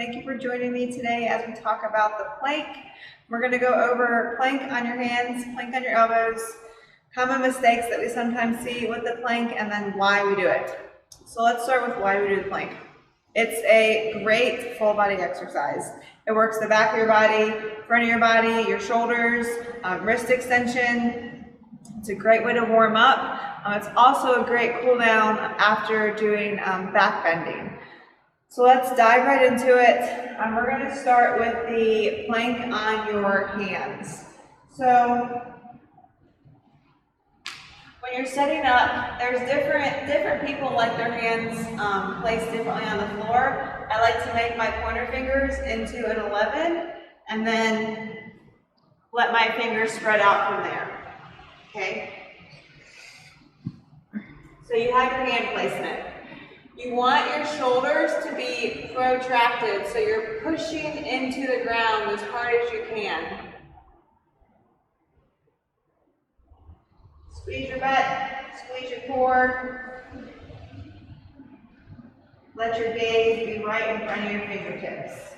Thank you for joining me today as we talk about the plank. We're going to go over plank on your hands, plank on your elbows, common mistakes that we sometimes see with the plank, and then why we do it. So let's start with why we do the plank. It's a great full body exercise. It works the back of your body, front of your body, your shoulders, wrist extension. It's a great way to warm up. It's also a great cool down after doing back bending. So let's dive right into it. We're going to start with the plank on your hands. So when you're setting up, there's different people like their hands placed differently on the floor. I like to make my pointer fingers into an 11 and then let my fingers spread out from there. Okay? So you have your hand placement. You want your shoulders to be protracted, so you're pushing into the ground as hard as you can. Squeeze your butt, squeeze your core. Let your gaze be right in front of your fingertips.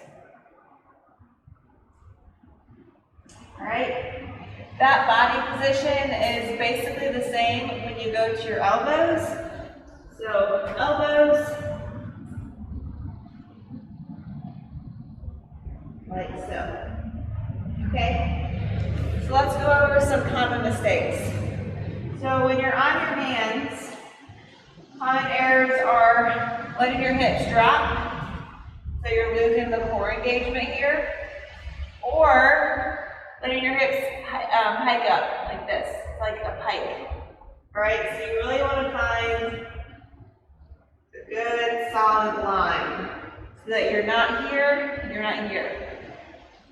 All right? That body position is basically the same when you go to your elbows. So elbows, like so. Okay? So let's go over some common mistakes. So when you're on your hands, common errors are letting your hips drop, so you're losing the core engagement here, or letting your hips hike up like this, like a pike. All right, so you really want to find a good solid line so that you're not here, you're not here.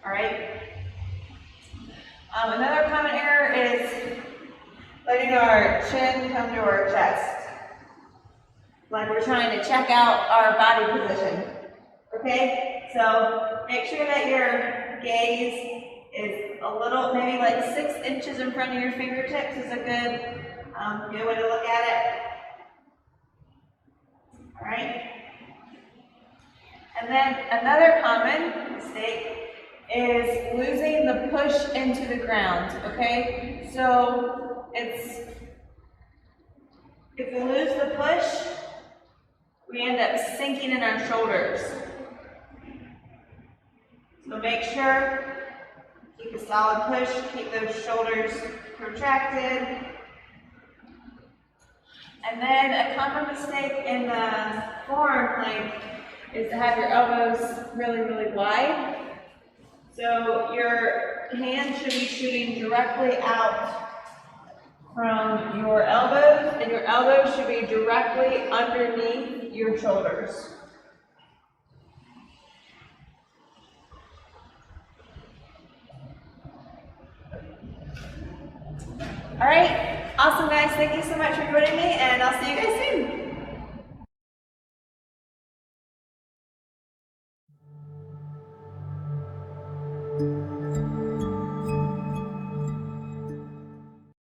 All right. Another common error is letting our chin come to our chest, like we're trying to check out our body position. Okay, so make sure that your gaze is a little, maybe like 6 inches in front of your fingertips is a good way to look at it. All right. And then another common mistake is losing the push into the ground. Okay, so if we lose the push, we end up sinking in our shoulders. So make sure, keep a solid push, keep those shoulders protracted. And then a common mistake in the forearm plank is to have your elbows really, really wide. So your hand should be shooting directly out from your elbows, and your elbows should be directly underneath your shoulders. All right, awesome guys, thank you so much for joining me, and I'll see you